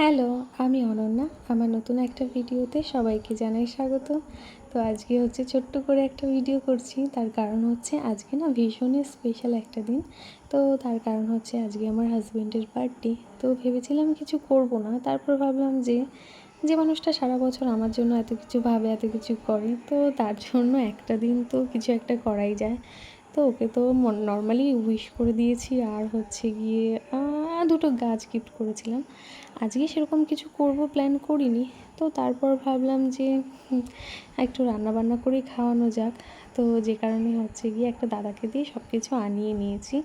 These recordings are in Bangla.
হ্যালো, আমি অনন্যা। আমার নতুন একটা ভিডিওতে সবাইকে জানাই স্বাগত। তো আজকে হচ্ছে ছোট্ট করে একটা ভিডিও করছি। তার কারণ হচ্ছে আজকে না ভীষণই স্পেশাল একটা দিন। তো তার কারণ হচ্ছে আজকে আমার হাসব্যান্ডের বার্থডে। তো ভেবেছিলাম কিছু করব না। তারপর ভাবলাম যে মানুষটা সারা বছর আমার জন্য এত কিছু ভাবে, এত কিছু করে, তো তার জন্য একটা দিন তো কিছু একটা করাই যায়। তো ওকে তো নর্মালি উইশ করে দিয়েছি, আর হচ্ছে গিয়ে দুটো গাছ গিফট করেছিলাম। আজকে সেরকম কিছু করব প্ল্যান করিনি। তো তারপর ভাবলাম যে একটু রান্নাবান্না করেই খাওয়ানো যাক। তো যে কারণে হচ্ছে গিয়ে একটা দাদাকে দিয়ে সব কিছু আনিয়ে নিয়েছি।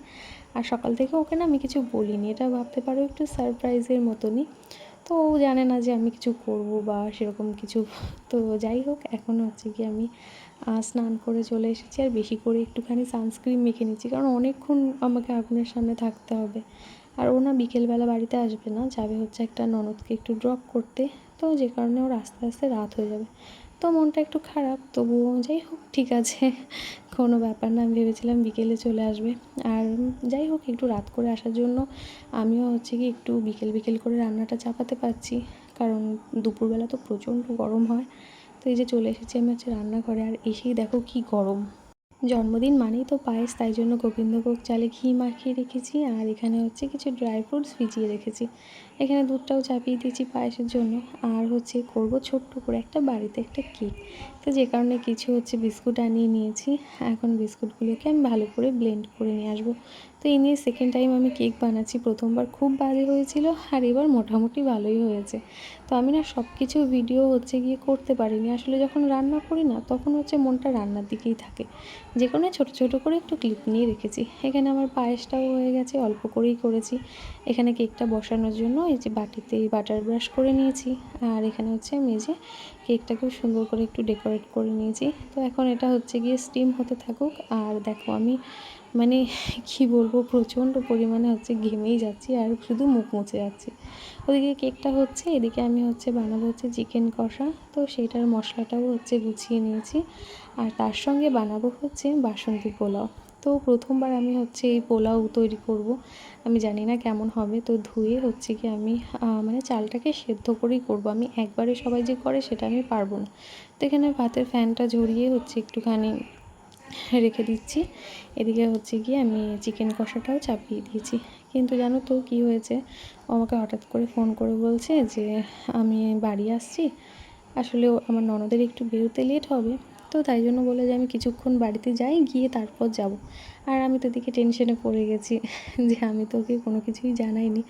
আর সকাল থেকে ওকে না আমি কিছু বলিনি, এটা ভাবতে পারো একটু সারপ্রাইজের মতনই। তো ও জানে না যে আমি কিছু করব বা সেরকম কিছু। তো যাই হোক, এখন হচ্ছে কি আমি স্নান করে চলে এসেছি, আর বেশি করে একটুখানি সানস্ক্রিন মেখে নিচ্ছি, কারণ অনেকক্ষণ আমাকে আগুনের সামনে থাকতে হবে। আর ও না বিকেলবেলা বাড়িতে আসবে না, যাবে হচ্ছে একটা ননদকে একটু ড্রপ করতে। তো যে কারণে ওর আস্তে আস্তে রাত হয়ে যাবে। তো মনটা একটু খারাপ, তবুও যাই হোক, ঠিক আছে, কোনো ব্যাপার না। আমি ভেবেছিলাম বিকেলে চলে আসবে। আর যাই হোক, একটু রাত করে আসার জন্য আমিও হচ্ছে কি একটু বিকেল বিকেল করে রান্নাটা চাপাতে পারছি, কারণ দুপুরবেলা তো প্রচণ্ড গরম হয়। তো এই যে চলে এসেছি আমি হচ্ছে রান্নাঘরে, আর এসেই দেখো কি গরম। জন্মদিন মানেই তো পায়েস, তাই জন্য গোবিন্দভোগ চালে ঘি মাখিয়ে রেখেছি, আর এখানে হচ্ছে কিছু ড্রাই ফ্রুটস ভিজিয়ে রেখেছি। এখানে দুধটাও চাপিয়ে দিয়েছি পায়েসের জন্য। আর হচ্ছে করব ছোট্ট করে একটা বাড়িতে একটা কেক। তো যে কারণে কিছু হচ্ছে বিস্কুট আনিয়ে নিয়েছি। এখন বিস্কুটগুলোকে আমি ভালো করে ব্লেন্ড করে নিয়ে আসবো। তো এই নিয়ে সেকেন্ড টাইম আমি কেক বানাচ্ছি। প্রথমবার খুব বাজে হয়েছিল, আর এবার মোটামুটি ভালোই হয়েছে। তো আমি না সব কিছু ভিডিও হচ্ছে গিয়ে করতে পারিনি। আসলে যখন রান্না করি না, তখন হচ্ছে মনটা রান্নার দিকেই থাকে। যে কোনো ছোটো ছোটো করে একটু ক্লিপ নিয়ে রেখেছি। এখানে আমার পায়েসটাও হয়ে গেছে, অল্প করেই করেছি। এখানে কেকটা বসানোর জন্য এই যে বাটিতে বাটার ব্রাশ করে নিয়েছি। আর এখানে হচ্ছে আমি এই যে কেকটাকেও সুন্দর করে একটু ডেকোরেট করে নিয়েছি। তো এখন এটা হচ্ছে গিয়ে স্টিম হতে থাকুক। আর দেখো আমি মানে কি বলবো, প্রচণ্ড পরিমাণে হচ্ছে ঘেমেই যাচ্ছি, আর শুধু মুখ মুছে যাচ্ছি। ওদিকে কেকটা হচ্ছে, এদিকে আমি হচ্ছে বানাবো হচ্ছে চিকেন কষা। তো সেইটার মশলাটাও হচ্ছে গুছিয়ে নিয়েছি। আর তার সঙ্গে বানাবো হচ্ছে বাসন্তী পোলাও। তো প্রথমবার আমি হচ্ছে এই পোলাও তৈরি করব। আমি জানি না কেমন হবে। তো ধুয়ে হচ্ছে কি আমি মানে চালটাকে সেদ্ধ করেই করব। আমি একবারে সবাই যে করে সেটা আমি পারবো না। তো এখানে ভাতের ফ্যানটা ঝরিয়ে হচ্ছে একটুখানি রেখে দিচ্ছি। এদিকে হচ্ছে গিয়ে আমি চিকেন কষাটাও চাপিয়ে দিয়েছি। কিন্তু জানো তো কী হয়েছে, ও আমাকে হঠাৎ করে ফোন করে বলছে যে আমি বাড়ি আসছি। আসলে আমার ননদের একটু বেরোতে লেট হবে। তো তাই জন্য বলে যে আমি কিছুক্ষণ বাড়িতে যাই, গিয়ে তারপর যাব। আর আমি তো এদিকে টেনশনে পড়ে গেছি যে আমি তো ওকে কোনো কিছুই জানাইনি।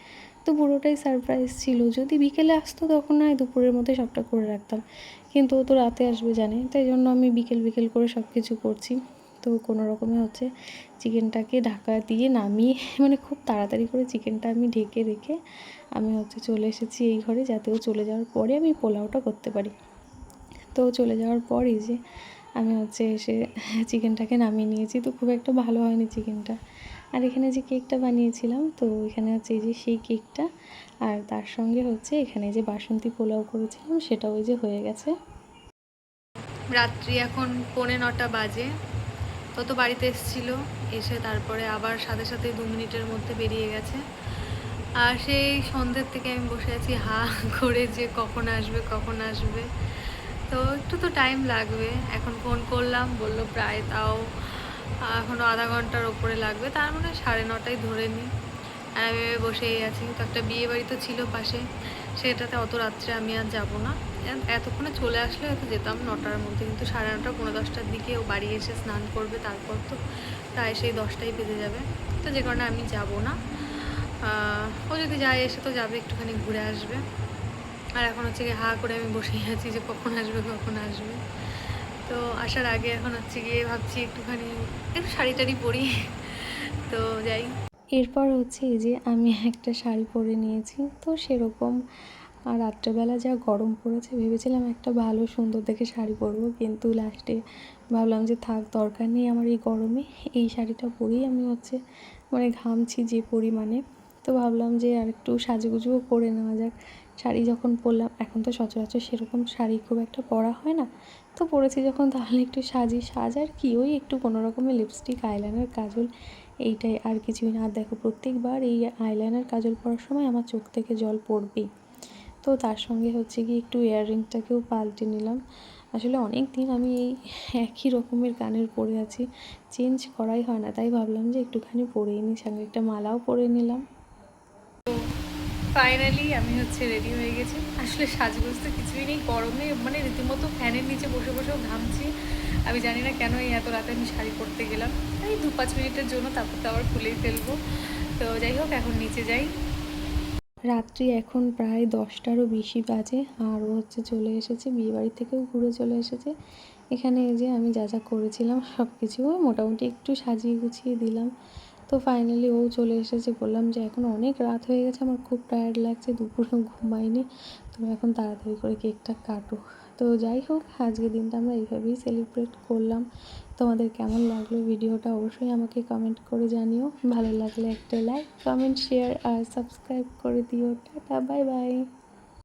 তো পুরোটাই সারপ্রাইজ ছিল। যদি বিকেলে আসতো তখন নয় দুপুরের মধ্যে সবটা করে রাখতাম, কিন্তু ও তো রাতে আসবে জানে, তাই জন্য আমি বিকেল বিকেল করে সব কিছু করছি। তো কোনো রকমে হচ্ছে চিকেনটাকে ঢাকা দিয়ে নামিয়ে মানে খুব তাড়াতাড়ি করে চিকেনটা আমি ঢেকে রেখে আমি হচ্ছে চলে এসেছি এই ঘরে, যাতে ও চলে যাওয়ার পরে আমি পোলাওটা করতে পারি। তো চলে যাওয়ার পরই যে আমি হচ্ছে এসে চিকেনটাকে নামিয়ে নিয়েছি। তো খুব একটা ভালো হয়নি চিকেনটা। আর এখানে যে কেকটা বানিয়েছিলাম, তো এখানে হচ্ছে এই যে সেই কেকটা, আর তার সঙ্গে হচ্ছে এখানে যে বাসন্তী পোলাও করেছিলাম সেটাও ওই যে হয়ে গেছে। রাত্রি এখন 9:45 বাজে। ও তো বাড়িতে এসেছিল, এসে তারপরে আবার সাথে সাথে 2 মিনিটের মধ্যে বেরিয়ে গেছে। আর সেই সন্ধ্যের থেকে আমি বসে আছি হা করে যে কখন আসবে কখন আসবে। তো একটু তো টাইম লাগবে। এখন ফোন করলাম, বললো প্রায় তাও এখনও আধা ঘন্টার ওপরে লাগবে, তার মানে 9:30 ধরে নিই। আর আমি বসেই আছি। তো একটা বিয়ে বাড়ি তো ছিল পাশে, সেটাতে অত রাত্রে আমি আর যাবো না। এতক্ষণে চলে আসলে হয়তো যেতাম 9টার মধ্যে, কিন্তু 9:30 10:10টার দিকে ও বাড়ি এসে স্নান করবে, তারপর তো প্রায় সেই 10টাই বেজে যাবে। তো যে কারণে আমি যাব না। ও যদি যায় এসে তো যাবে, একটুখানি ঘুরে আসবে। আর এখন হচ্ছে গিয়ে হা করে আমি বসেই আছি যে কখন আসবে কখন আসবে। তো আসার আগে এখন হচ্ছে গিয়ে ভাবছি একটুখানি একটু শাড়ি টাড়ি পরি। তো যাই। এরপর হচ্ছে এই যে আমি একটা শাড়ি পরে নিয়েছি। তো সেরকম রাত্রেবেলা যা গরম পড়েছে, ভেবেছিলাম একটা ভালো সুন্দর দেখে শাড়ি পরবো, কিন্তু লাস্টে ভাবলাম যে থাক, দরকার নেই আমার এই গরমে এই শাড়িটা পরেই আমি হচ্ছে মানে ঘামছি যে পরিমাণে। তো ভাবলাম যে আর একটু সাজুগুজুও করে নেওয়া যাক। শাড়ি যখন পরলাম, এখন তো সচরাচর সেরকম শাড়ি খুব একটা পরা হয় না। তো পরেছি যখন, তাহলে একটু সাজি। সাজ আর কি, ওই একটু কোনো রকমের লিপস্টিক, আইলাইনার, কাজল, এইটাই, আর কিছুই না। আর দেখো প্রত্যেকবার এই আইলাইনার কাজল পরার সময় আমার চোখ থেকে জল পড়বেই। তো তার সঙ্গে হচ্ছে কি একটু ইয়াররিংটাকেও পাল্টে নিলাম। আসলে অনেক দিন আমি এই একই রকমের কানের পরে আছি, চেঞ্জ করাই হয় না, তাই ভাবলাম যে একটুখানি পরেই নিই, সঙ্গে একটা মালাও পরে নিলাম। ফাইনালি আমি হচ্ছে রেডি হয়ে গেছি। আসলে সাজগোজ তো কিছুই নেই, গরমে মানে রীতিমতো ফ্যানের নিচে বসে বসেও ঘামছি। আমি জানি না কেন এই এত রাতে আমি শাড়ি পরতে গেলাম, এই 2-5 মিনিটের জন্য, তারপর তো আবার খুলেই ফেলবো। তো যাই হোক, এখন নিচে যাই। রাত্রি এখন প্রায় 10টারও বেশি বাজে, আর ও হচ্ছে চলে এসেছে, বিয়েবাড়ি থেকেও ঘুরে চলে এসেছে। এখানে এই যে আমি যা যা করেছিলাম সব কিছু মোটামুটি একটু সাজিয়ে গুছিয়ে দিলাম। তো ফাইনালি ও চলে এসেছে, বললাম যে এখন অনেক রাত হয়ে গেছে, আমার খুব টায়ার্ড লাগছে, দুপুরেও ঘুমাইনি, তুমি এখন তাড়াতাড়ি করে কেকটা কাটো। তো যাই হোক, আজকের দিনটা আমরা এইভাবেই সেলিব্রেট করলাম। তোমাদের কেমন লাগলো ভিডিওটা অবশ্যই আমাকে কমেন্ট করে জানিও। ভালো লাগলে একটা লাইক, কমেন্ট, শেয়ার আর সাবস্ক্রাইব করে দিও। Tata, bye bye.